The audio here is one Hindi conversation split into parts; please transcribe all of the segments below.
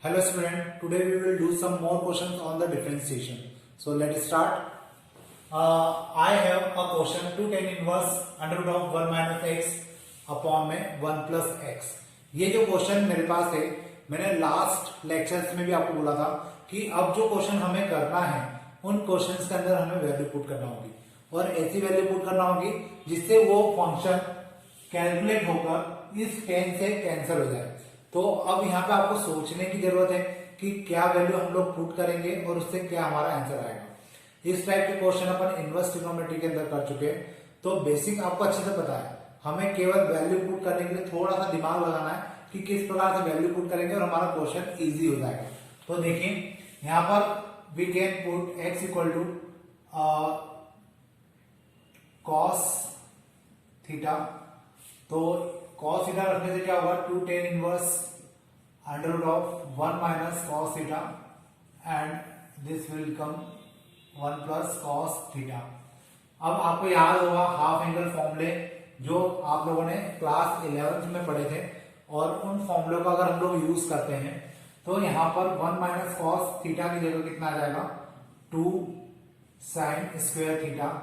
Hello student, today we will do some more questions on the differentiation. So let's start. I have a question 2 tan inverse under root of 1 minus x upon में 1 प्लस x. ये जो क्वेश्चन मेरे पास है, मैंने लास्ट लेक्चर्स में भी आपको बोला था कि अब जो क्वेश्चन हमें करना है उन क्वेश्चंस के अंदर हमें वैल्यू पुट करना होगी और ऐसी वैल्यू पुट करना होगी जिससे वो फंक्शन कैलकुलेट होकर इस tan से कैंसिल हो जाए. तो अब यहाँ पे आपको सोचने की जरूरत है कि क्या वैल्यू हम लोग पुट करेंगे और उससे क्या हमारा आंसर आएगा. इस टाइप के क्वेश्चन अपन इनवर्स ट्रिग्नोमेट्री के अंदर कर चुके हैं, तो बेसिक आपको अच्छे से पता है. हमें केवल वैल्यू पुट करने के लिए थोड़ा सा दिमाग लगाना है कि किस प्रकार से वैल्यू पुट करेंगे और हमारा क्वेश्चन इजी हो जाएगा. तो देखिए यहाँ पर we can put x equal to cos theta. तो cos थीटा रखने से क्या होगा 2 tan inverse under root of 1 minus cos theta and this will come 1 plus cos theta. अब आपको याद होगा हाफ एंगल फॉर्मूले जो आप लोगों ने क्लास 11th में पढ़े थे, और उन फॉर्मूले को अगर हम लोग यूज करते हैं तो यहाँ पर 1 माइनस cos थीटा की जगह कितना आ जाएगा 2 sin स्क्वायर थीटा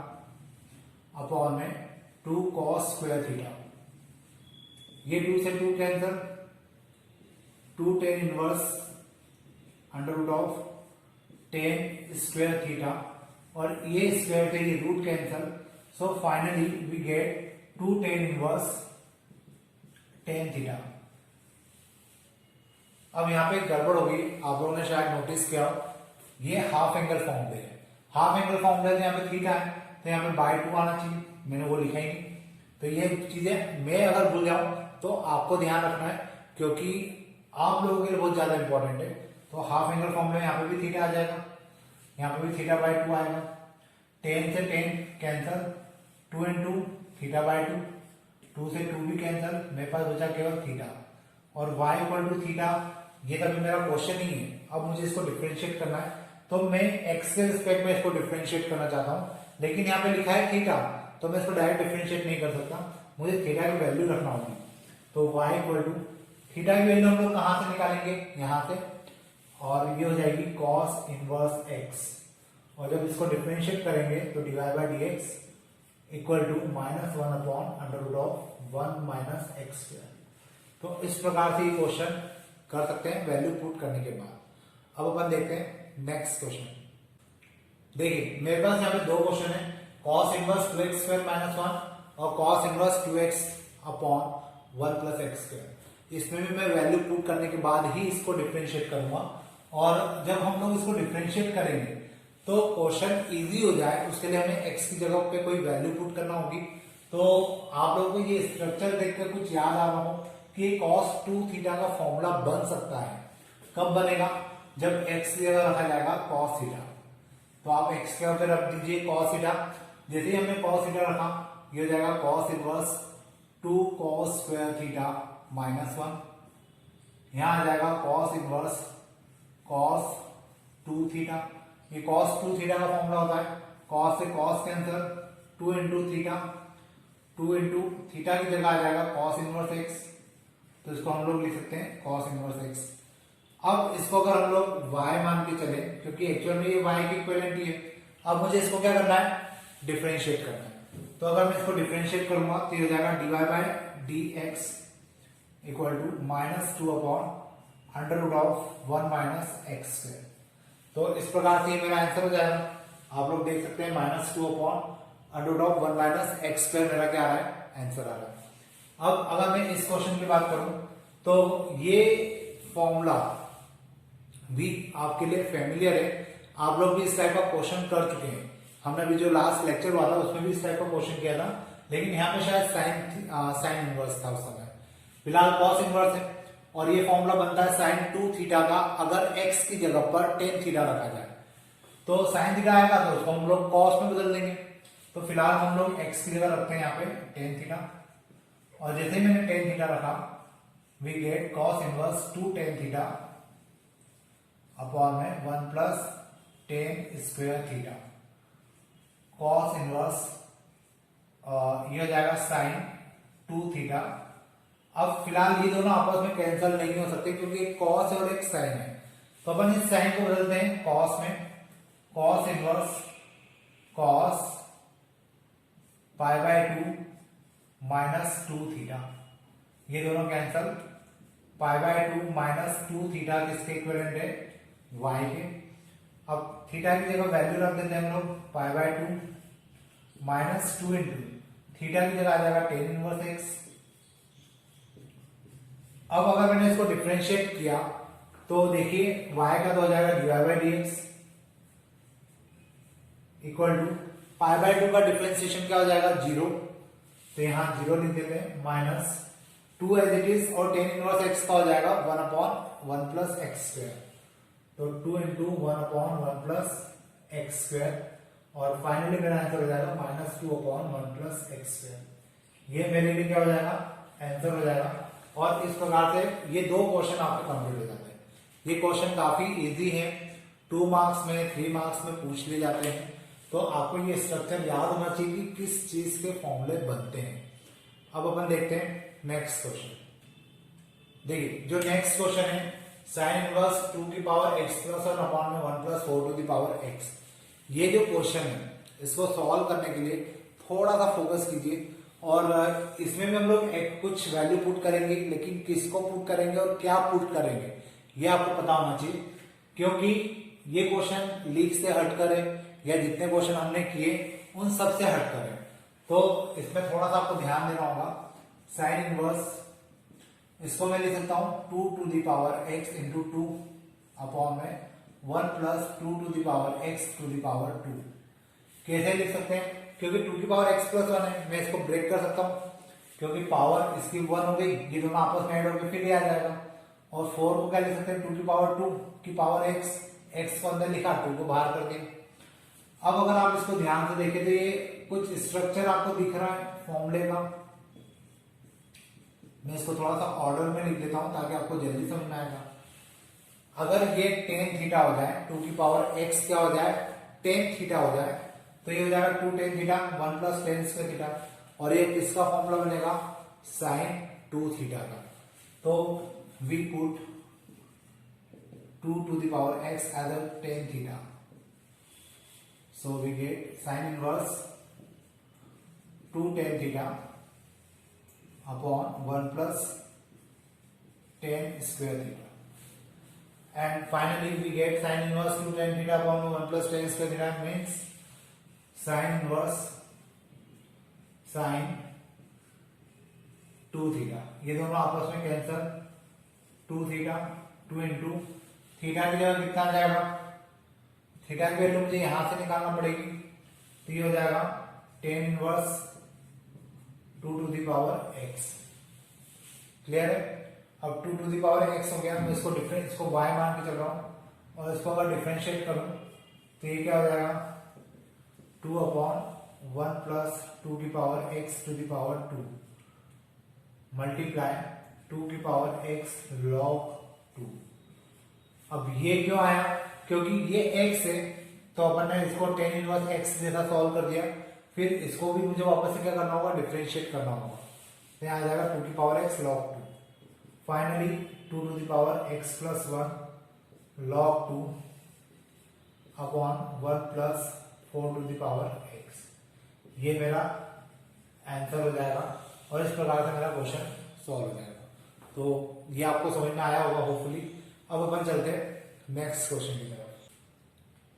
अपॉन में 2 cos स्क्वायर थीटा. ये 2 से 2 cancel, 2 tan inverse under root of tan square theta और ये स्क्वायर थे ये root cancel. So finally we get 2 tan inverse tan theta. अब यहाँ पे गड़बड़ होगी, आप लोगों ने शायद नोटिस किया, ये हाफ एंगल फॉर्मूले है. हाफ एंगल फॉर्मूले यहाँ पे थीटा है तो यहाँ पे बाय 2 आना चाहिए, मैंने वो लिखा ही नहीं. तो ये चीजें मैं अगर भूल जाऊं तो आपको ध्यान रखना है क्योंकि आप लोगों के लिए बहुत ज्यादा इंपॉर्टेंट है. तो हाफ एंगल फॉर्मूला यहाँ पे भी थीटा आ जाएगा, यहाँ पे भी थीटा बाय 2 आएगा. 10 से 10 कैंसिल, 2 इंटू थीटा बाय 2, 2 से 2 भी कैंसिल, मेरे पास बचा केवल थीटा और y इक्वल टू थीटा. ये तभी मेरा क्वेश्चन ही है. अब मुझे इसको डिफरेंशिएट करना है तो मैं x के रिस्पेक्ट में इसको डिफरेंशिएट करना चाहता हूं, लेकिन यहाँ पे लिखा है थीटा तो मैं इसको डायरेक्ट डिफरेंशिएट नहीं कर सकता, मुझे थीटा की वैल्यू रखना होगी. तो y इक्वल टू थीटा की वैल्यू हम लोग कहां से निकालेंगे, यहां से, और ये हो जाएगी cos इनवर्स x. और जब इसको डिफरेंशिएट करेंगे तो dy by dx equal to -1 upon under root of 1 minus x square. तो इस प्रकार से ये क्वेश्चन कर सकते हैं वैल्यू पुट करने के बाद. अब अपन देखते हैं नेक्स्ट क्वेश्चन. देखिए मेरे पास यहाँ पे दो क्वेश्चन है, cos inverse 2x square minus 1 और cos inverse 2x upon 1 plus x square. इसमें भी मैं वैल्यू पुट करने के बाद ही इसको डिफरेंशिएट करूंगा, और जब हम लोग इसको डिफरेंशिएट करेंगे तो क्वेश्चन इजी हो जाए उसके लिए हमें x की जगह पे कोई वैल्यू पुट करना होगी. तो आप लोगों को ये स्ट्रक्चर देखकर कुछ याद आ रहा हो कि cos 2 थीटा का फॉर्मूला बन सकता है. कब बनेगा, जब x की जगह रखा जाएगा cos थीटा. तो आप x के ऊपर रख दीजिए cos थीटा. जैसे ही हमने cos थीटा रखा ये हो जाएगा cos inverse 2 cos square theta minus 1. यहां आ जाएगा cos इनवर्स cos 2 थीटा. ये cos 2 थीटा का फॉर्मूला होता है, cos से cos cancel, 2 into theta, 2 into theta की जगह आ जाएगा cos इनवर्स x. तो इसको हम लोग लिख सकते हैं cos इनवर्स x. अब इसको अगर हम लोग y मान के चले, क्योंकि एक्चुअल में ये y की इक्विवेलेंट ही है, अब मुझे इसको क्या करना है, डिफरेंशिएट करना है. तो अगर मैं इसको डिफरेंशिएट करूंगा तो ये हो जाएगा dy by dx equal to -2 upon under root of 1 minus x square. तो इस प्रकार से मेरा आंसर हो जाएगा. आप लोग देख सकते हैं -2 upon under root of 1 minus x square मेरा क्या आ रहा है, आंसर आ रहा है. अब अगर मैं इस क्वेश्चन की बात करूं तो ये फॉर्मूला भी आपके लिए फेमिलियर है. आप लोग भी इस टाइप का क्वेश्चन कर चुके हैं. हमने भी जो लास्ट लेक्चर हुआ था उसमें भी इस टाइप का क्वेश्चन किया था, लेकिन यहाँ पे शायद साइन इनवर्स था उस समय. फिलहाल cos इनवर्स है और ये फॉर्मूला बनता है sin 2 थीटा का अगर x की जगह पर tan थीटा रखा जाए. तो sin थीटा आएगा तो उसको हम लोग cos में बदल देंगे. तो फिलहाल हम लोग x की जगह रखते हैं यहाँ पे tan थीटा, और जैसे ही मैंने tan थीटा रखा we get cos inverse 2 tan theta upon में 1 plus tan square theta. cos inverse ये हो जाएगा sin 2 थीटा अब फिलहाल ये दोनों आपस में कैंसिल नहीं हो सकते क्योंकि एक कॉस और एक साइन है, तो अपन इस साइन को बदलते हैं कॉस में, cos inverse cos π/2 minus 2 theta, ये दोनों कैंसल, π/2 माइनस 2 थीटा किसके इक्विवेलेंट है, y के। अब थीटा की जगह वैल्यू रख देते हैं हम लोग π/2 माइनस 2 इंटू थीटा की जगह आ जाएगा tan इनवर्स x। अब अगर मैंने इसको डिफरेंशिएट किया तो देखिए y का तो हो जाएगा dy/dx इक्वल टू π/2 का डिफरेंशिएशन क्या हो जाएगा 0, तो यहां 0 लिख देते हैं, माइनस 2 एज इट इज, और tan इनवर्स x का हो जाएगा 1/1 प्लस एक्स स्क्वायर, तो 2 इंटू 1/1 प्लस एक्स स्क्वायर, और फाइनली मेरा आंसर हो जाएगा -2/1 प्लस एक्स स्क्वायर। ये मेरे लिए क्या हो जाएगा, आंसर हो जाएगा। और इस प्रकार से ये दो क्वेश्चन आपके कंप्लीट हो जाते हैं। ये क्वेश्चन काफी इजी है, 2 मार्क्स में 3 मार्क्स में पूछ लिए जाते हैं, तो आपको ये स्ट्रक्चर याद होना चाहिए कि किस चीज के फॉर्मूले बनते हैं। अब अपन देखते हैं नेक्स्ट क्वेश्चन। देखिए जो नेक्स्ट क्वेश्चन है, साइन इनवर्स 2 की पावर x प्लस 1 अपॉन में 1 प्लस 4 टू की पावर x। ये जो क्वेश्चन है इसको सॉल्व करने के लिए थोड़ा सा फोकस कीजिए, और इसमें भी हम लोग कुछ वैल्यू पुट करेंगे, लेकिन किसको पुट करेंगे और क्या पुट करेंगे ये आपको पता होना चाहिए, क्योंकि ये क्वेश्चन लीक से हटकर है या जितने क्वेश्चन हमने किए उन सब से हटकर है, तो इसमें थोड़ा सा आपको ध्यान देना होगा। साइन इनवर्स इसको मैं लिख सकता हूं 2 to the power x into 2 upon में 1 plus 2 to the power x to the power 2। कैसे लिख सकते हैं, क्योंकि 2 की पावर x प्लस 1 है, मैं इसको ब्रेक कर सकता हूं, क्योंकि पावर इसकी 1 हो गई, ये दोनों आपस में ऐड होकर फिर ये आ जाएगा। और 4 को क्या लिख सकते हैं, 2 की पावर 2 की पावर x को अंदर लिखा, 2 को बाहर कर दिया। अब अगर आप इसको ध्यान से देखें तो ये कुछ स्ट्रक्चर आपको दिख रहा है फॉर्मूले का, मैं इसको थोड़ा सा ऑर्डर में लिख देता हूं ताकि आपको जल्दी समझ में आएगा। अगर ये tan थीटा हो जाए, 2 की पावर x क्या हो जाए, tan थीटा हो जाए, तो ये हो जाएगा 2 tan theta 1 plus tan square theta, और ये किसका फॉर्मूला बनेगा, sin 2 थीटा का। तो we put 2 to the power x as a tan theta, so we get sin inverse 2 tan theta upon 1 plus tan square theta, and finally we get sin inverse 2 tan theta upon 1 plus tan square theta means sin inverse sin 2 theta। ये दोनों आपस में कैंसल, 2 थीटा 2 इंटू थीटा की जगह कितना आ जाएगा, थीटा की वैल्यू मुझे यहां से निकालना पड़ेगी, तो ये हो जाएगा tan inverse 2 to the power x। Clear है। अब 2 टू दी पावर x हो गया, मैं इसको y मान के चल रहा हूं, और इसको अगर डिफरेंशिएट करूं तो ये क्या हो जाएगा 2 अपॉन 1 प्लस 2 की power x to the power 2 multiply 2 की पावर x log 2। अब ये क्यों आया, क्योंकि ये x है, तो अपन ने इसको tan इनवर्स x जैसा सॉल्व कर दिया, फिर इसको भी मुझे वापस से क्या करना होगा, डिफरेंशिएट करना होगा, तो यहाँ आ जाएगा 2 की power x log 2। Finally 2 to the power x plus 1 log 2 upon 1 plus 4 to the power x, ये मेरा आंसर हो जाएगा, और इस प्रकार से मेरा क्वेश्चन सॉल्व हो जाएगा। तो ये आपको समझ में आया होगा होपफुली। अब अपन चलते हैं नेक्स्ट क्वेश्चन की तरफ।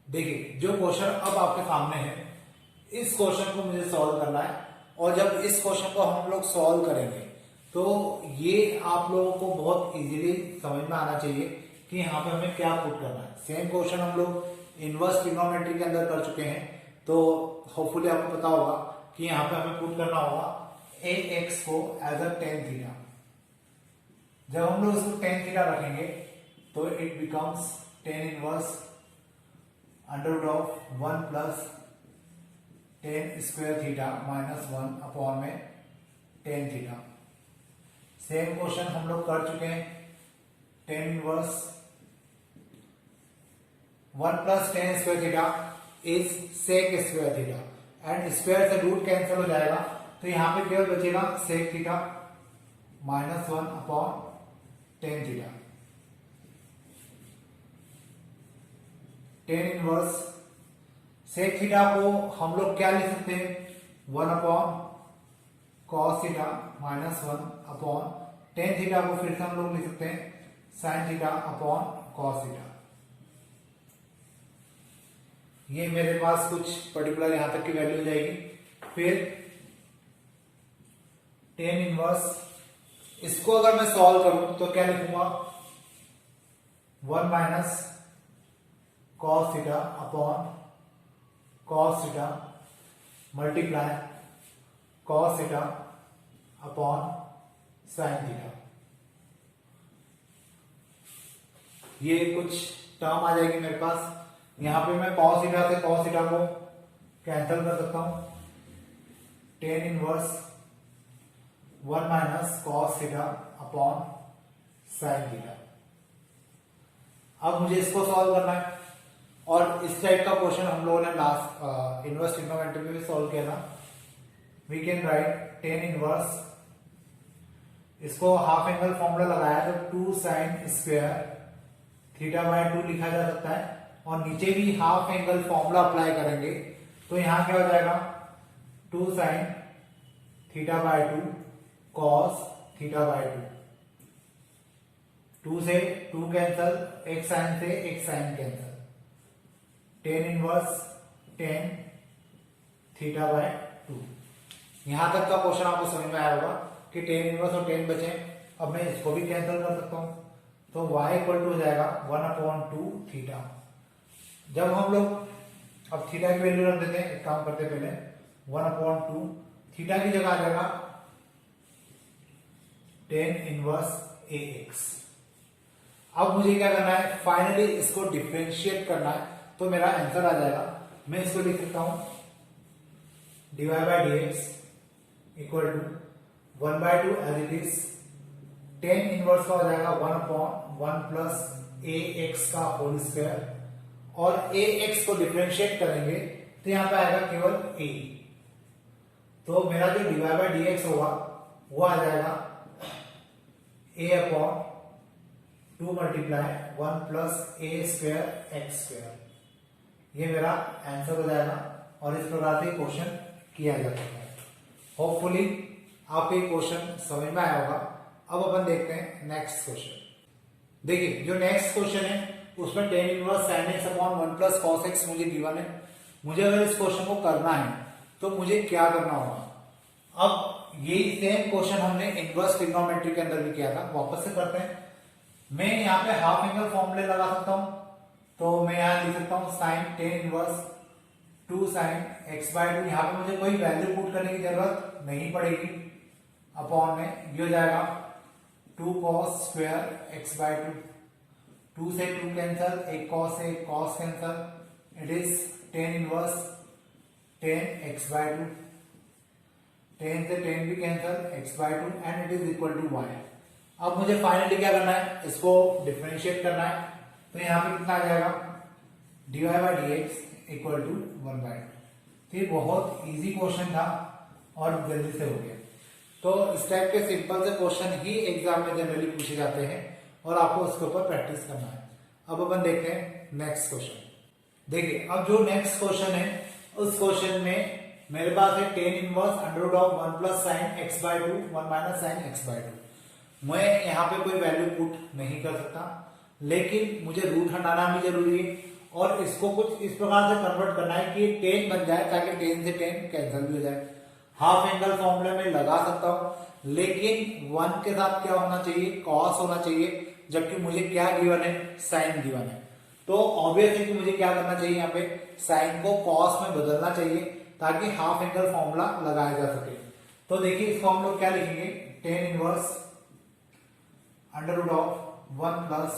देखिए जो क्वेश्चन अब आपके सामने है, इस क्वेश्चन को मुझे सॉल्व करना है, और जब इस क्वेश्चन को हम लोग सॉल्व करेंगे तो ये आप लोगों को बहुत इजीली समझ में आना चाहिए कि यहाँ पे हमें क्या पुट करना है। सेम क्वेश्चन हम लोग इनवर्स ट्रिग्नोमेट्री के अंदर कर चुके हैं, तो होपफुली आपको पता होगा कि यहाँ पे हमें पुट करना होगा ax को एज अ tan थीटा। जब हम लोग इसको tan थीटा रखेंगे तो it becomes tan inverse under root of 1 plus tan square theta minus 1 upon में tan थीटा। सेम क्वेश्चन हम लोग कर चुके हैं, tan inverse 1 plus tan square theta is sec square theta, and square से रूट कैंसिल हो जाएगा, तो यहां पे केवल बचेगा sec theta -1/tan theta. Tan inverse sec theta को हम लोग क्या लिख सकते हैं, 1/cos थीटा -1/tan थीटा को फिर से हम लोग लिख सकते हैं sin थीटा/cos थीटा। ये मेरे पास कुछ पर्टिकुलर यहां तक की वैल्यू हो जाएगी। फिर टेन इनवर्स, इसको अगर मैं सॉल्व करूं तो क्या लिखूंगा, 1 - cos थीटा मल्टीप्लाई cos थीटा/sin थीटा। ये कुछ टर्म आ जाएगी मेरे पास। यहां पे मैं cos थीटा से cos थीटा को कैंसिल कर सकता हूं। टेन इनवर्स 1 - cos थीटा/sin थीटा। अब मुझे इसको सॉल्व करना है, और इस टाइप का क्वेश्चन हम लोगों ने लास्ट इनवर्स ट्रिग्नोमेट्री में भी सॉल्व किया था। We can write tan inverse, इसको हाफ एंगल फॉर्मूला लगाया तो 2 sin स्क्वायर θ/2 लिखा जा सकता है, और नीचे भी हाफ एंगल फॉर्मूला अप्लाई करेंगे तो यहां क्या हो जाएगा, 2 sin θ/2 cos θ/2। 2 से 2 कैंसल, एक साइन से एक sine cancel, tan inverse tan θ/2। यहां तक का क्वेश्चन आपको समझ में आया होगा कि टेन इनवर्स और टेन बचे। अब मैं इसको भी कैंसिल कर सकता हूं, तो y इक्वल टू हो जाएगा 1/2 थीटा। जब हम लोग अब थीटा की वैल्यू रख देते हैं, एक काम करते पहले 1/2 थीटा की जगह आ जाएगा टेन इनवर्स ax। अब मुझे क्या करना है, फाइनली इसको डिफरेंशिएट करना है, तो मेरा आंसर आ जाएगा। मैं इसको लिख सकता हूं dy/dx equal to 1/2 as it is, tan inverse का हो जाएगा 1/1 प्लस ax का होल स्क्वायर, और ax को डिफरेंशिएट करेंगे तो यहां पे आएगा केवल a। तो मेरा जो dy/dx होगा वो आ जाएगा a/2 multiply 1 plus a square x square. ये मेरा आंसर हो जाएगा, और इस प्रकार से क्वेश्चन किया जा सकता है। होपफुली आपको ये क्वेश्चन समझ में आया होगा। अब अपन देखते हैं नेक्स्ट क्वेश्चन। देखिए जो नेक्स्ट क्वेश्चन है उसमें tan inverse sin x/1 plus cos x मुझे गिवन है। मुझे अगर इस क्वेश्चन को करना है तो मुझे क्या करना होगा। अब यही सेम क्वेश्चन हमने इनवर्स ट्रिग्नोमेट्री के अंदर भी किया था, वापस से करते हैं। मैं यहाँ पे हाफ एंगल फॉर्मूले लगा सकता हूं, तो मैं यहां लिख सकता हूं sin tan inverse 2 sin x/2। यहां पे मुझे कोई वैल्यू पुट करने की जरूरत नहीं पड़ेगी, अपॉन में ये हो जाएगा 2 cos स्क्वायर x/2। 2 से 2 कैंसल, एक cos से एक cos cancel, it is tan inverse 10 x/2। 10 से 10 भी cancel, x/2 and it is equal to y। अब मुझे फाइनली क्या करना है, इसको डिफरेंशिएट करना है, तो यहां पे कितना आ जाएगा, dy/dx इक्वल टू 1/2। तो ये बहुत इजी क्वेश्चन था और जल्दी से हो गया। तो इस टाइप के सिंपल से क्वेश्चन ही एग्जाम में जनरली पूछे जाते हैं, और आपको उसके ऊपर प्रैक्टिस करना है। अब अपन देखते हैं नेक्स्ट क्वेश्चन। देखिए अब जो नेक्स्ट क्वेश्चन है, उस क्वेश्चन में मेरे पास है ten inverse √1 plus sin x/2 1 minus sin x/2। मैं यहाँ पे कोई वैल्यू पुट नहीं कर सकता, लेकिन मुझे रूट हटाना भी जरूरी है, और इसको कुछ इस प्रकार से कन्वर्ट करना है कि टेन बन जाए, ताकि टेन से टेन कैंसिल भी हो जाए। हाफ एंगल फॉर्मूले में लगा सकता हूं, लेकिन 1 के साथ क्या होना चाहिए, cos होना चाहिए, जबकि मुझे क्या गिवन है, sin गिवन है। तो ऑब्वियस है कि मुझे क्या करना चाहिए, यहाँ पे sin को cos में बदलना चाहिए, ताकि हाफ एंगल फॉर्मूला लगाया जा सके। तो देखिए इसको हम लोग क्या लिखेंगे, tan inverse √1 plus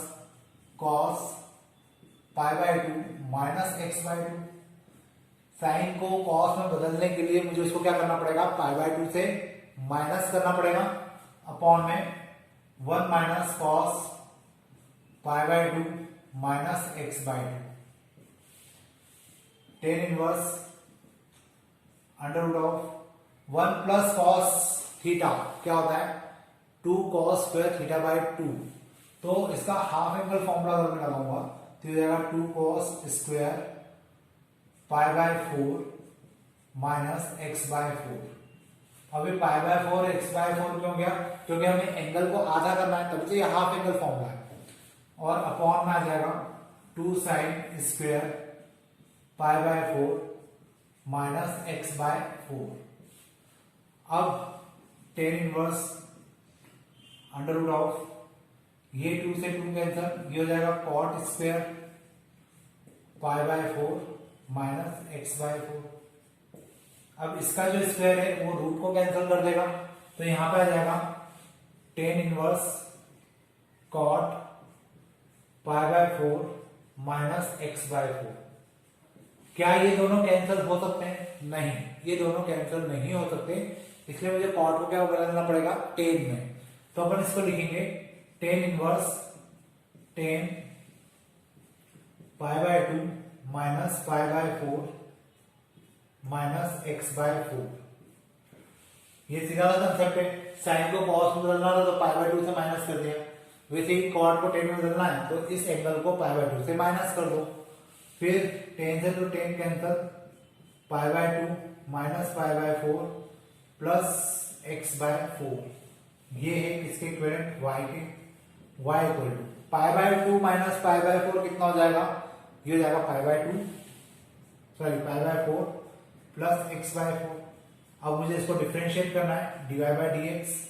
cos π/2 minus x/2। Sine को cos में बदलने के लिए मुझे उसको क्या करना पड़ेगा, π/2 से माइनस करना पड़ेगा, अपॉन में 1 minus cos π/2 minus x/2। Tan inverse √1 plus cos theta क्या होता है, 2 cos स्क्वायर थीटा बाय 2। तो इसका हाफ एंगल फॉर्मूला अगर मैं लगाऊंगा तो ये जाएगा 2 cos square pi by 4 minus x by 4। अभी पाई बाय 4 x बाय 4 क्यों गया? क्योंकि हमें एंगल को आधा करना है, तभी तो ये हाफ एंगल फॉर्मूला है। और अपॉन में आ जाएगा 2 sin square pi by 4 minus x by 4। अब tan inverse under root of ये 2 से 2 कैंसल, ये हो जाएगा cot square pi by 4 minus x by 4। अब इसका जो स्क्वायर है वो रूट को कैंसिल कर देगा, तो यहां पे आ जाएगा tan inverse cot pi by 4 minus x by 4। क्या ये दोनों कैंसिल हो सकते हैं? नहीं, ये दोनों कैंसिल नहीं हो सकते, इसलिए मुझे कॉट को क्या बदल देना पड़ेगा? टेन में। तो अपन इसको लिखेंगे tan inverse tan pi by 2 minus pi by 4 minus x by 4। ये सीधा सा कंसेप्ट है, साइन को कॉस में बदलना था तो पाई बाय 2 से माइनस कर दिया, वैसे ही कॉट को टेन में बदलना है तो इस एंगल को पाई बाय 2 से माइनस कर दो। फिर टेन से तो tan cancel, pi by 2 minus pi by 4 plus x by 4। ये है इसके इक्विवेलेंट y के, y equal to pi by 2 minus pi by 4 कितना हो जाएगा? ये हो जाएगा pi by 2 sorry pi by 4 plus x by 4। अब मुझे इसको डिफरेंशिएट करना है, dy by dx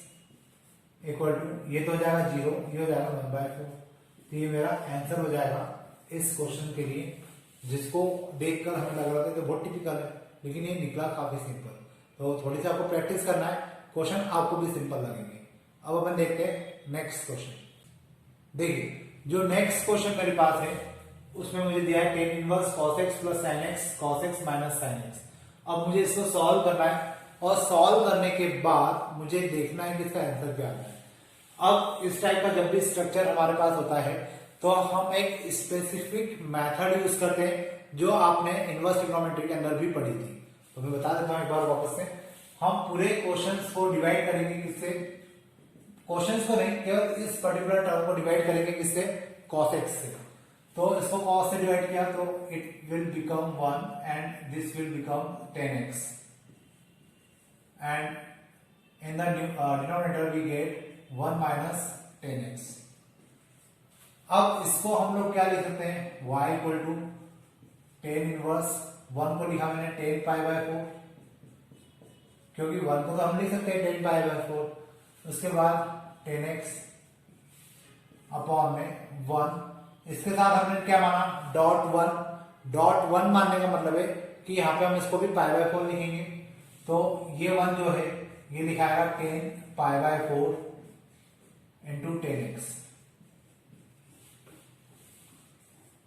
equal to ये तो हो जाएगा 0, ये हो जाएगा 1 बाय 4। तो ये मेरा आंसर हो जाएगा इस क्वेश्चन के लिए, जिसको देखकर हमें लग रहा था कि बहुत टिपिकल है, लेकिन ये निकला काफी सिंपल। तो थोड़ी सी आपको प्रैक्टिस करना है, क्वेश्चन आपको भी सिंपल लगेंगे। अब अपन देखते हैं नेक्स्ट क्वेश्चन। देखिए जो नेक्स्ट क्वेश्चन मेरे पास है उसमें मुझे दिया है tan inverse cos x plus sin x cos x minus sin x। अब मुझे इसको सॉल्व करना है और सॉल्व करने के बाद मुझे देखना है कि इसका आंसर क्या आता है। अब इस टाइप का जब भी स्ट्रक्चर हमारे पास होता है तो हम एक स्पेसिफिक मेथड यूज करते हैं जो आपने इनवर्स ट्रिग्नोमेट्री के अंदर भी पढ़ी थी। तो मैं बता देता हूं एक बार वापस से। हम पूरे क्वेश्चंस को डिवाइड करेंगे किससे? क्वेश्चंस को नहीं, केवल इस पर्टिकुलर टर्म को डिवाइड करेंगे किससे? cos x से। तो इसको cos से डिवाइड किया तो it will become 1 and this will become 10x and in the denominator we get 1 minus 10x। अब इसको हम लोग क्या लिख सकते हैं? y equal to tan inverse 1 को लिखा मैंने 10 पाई बाय 4, क्योंकि 1 को तो हम लिख सकते हैं 10 पाई बाय 4। उसके बाद 10x अपॉन में 1, इसके साथ हमने क्या माना? डॉट 1। डॉट 1 मानने का मतलब है कि यहाँ पे हम इसको भी पाई बाय 4 लिखेंगे, तो ये 1 जो है ये लिखाएगा 10 pi by 4 into 10x।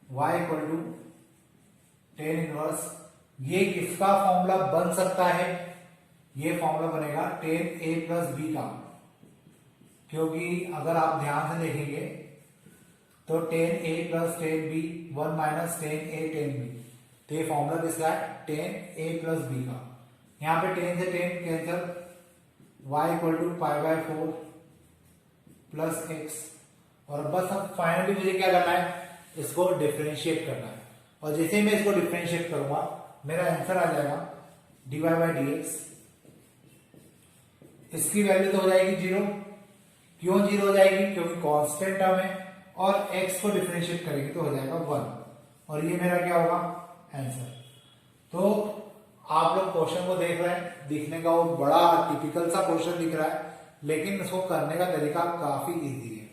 y equal to 10 inverse, ये किसका फॉर्मूला बन सकता है? ये फॉर्मूला बनेगा 10a प्लस b का, क्योंकि अगर आप ध्यान से देखेंगे तो 10a plus 10b 1 minus 10a 10b, तो ये फॉर्मूला किसका है? 10a प्लस b का। यहां पे 10 से 10 cancel, y equal to pi by 4 plus x। और बस अब फाइनली मुझे क्या करना है? इसको डिफरेंशिएट करना है, और जैसे ही मैं इसको डिफरेंशिएट करूंगा मेरा आंसर आ जाएगा dy बाय dx। इसकी वैल्यू तो हो जाएगी 0। क्यों 0 हो जाएगी? क्योंकि कांस्टेंट टर्म है, और x को डिफरेंशिएट करेंगे तो हो जाएगा 1, और ये मेरा क्या होगा? आंसर। तो आप लोग क्वेश्चन को देख रहे हैं, दिखने का वो बड़ा टिपिकल सा क्वेश्चन दिख रहा है, लेकिन इसको करने का तरीका काफी इजी है।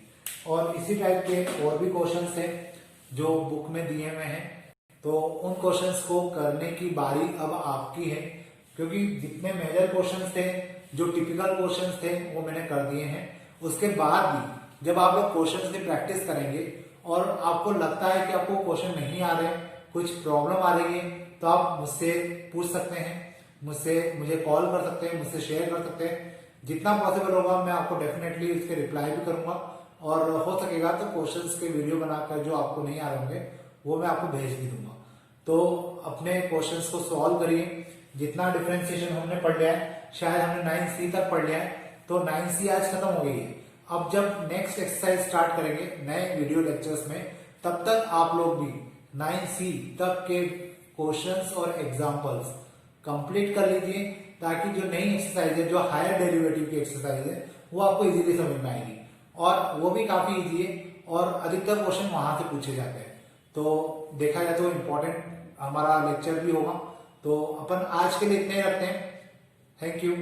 और इसी टाइप के और भी क्वेश्चंस थे जो बुक में दिए हुए हैं, तो उन क्वेश्चंस को करने की बारी अब आपकी है, क्योंकि जितने मेजर क्वेश्चंस थे, जो टिपिकल क्वेश्चंस थे, वो मैंने कर दिए हैं। उसके बाद भी जब आप लोग क्वेश्चंस की प्रैक्टिस करेंगे और आपको लगता है कि आपको क्वेश्चन नहीं आ रहे, कुछ प्रॉब्लम आ रही है, तो आप मुझसे पूछ सकते हैं, मुझे कॉल कर सकते हैं, मुझसे शेयर कर सकते हैं। जितना पॉसिबल होगा मैं आपको डेफिनेटली इसके रिप्लाई भी करूंगा, और हो सकेगा तो क्वेश्चंस के वीडियो बनाकर जो आपको नहीं आ रहे होंगे वो मैं आपको भेज भी दूंगा। तो अपने क्वेश्चंस को सॉल्व करिए। जितना डिफरेंशिएशन हमने पढ़ लिया है, शायद हमने 9C तक पढ़ लिया है, तो 9C आज खत्म हो गई है। अब जब नेक्स्ट एक्सरसाइज स्टार्ट करेंगे नए वीडियो लेक्चर्स में, तब तक आप लोग भी 9C तक के क्वेश्चंस और एग्जांपल्स कंप्लीट कर लीजिए, ताकि जो नई एक्सरसाइज है, जो हायर डेरिवेटिव की एक्सरसाइज है, वो आपको इजीली समझ में आएगी और वो भी काफी इजी है और अधिकतर क्वेश्चन वहां से पूछे जाते हैं। तो देखा जाए तो इम्पोर्टेंट हमारा लेक्चर भी होगा। तो अपन आज के लिए इतने ही रखते हैं। Thank you.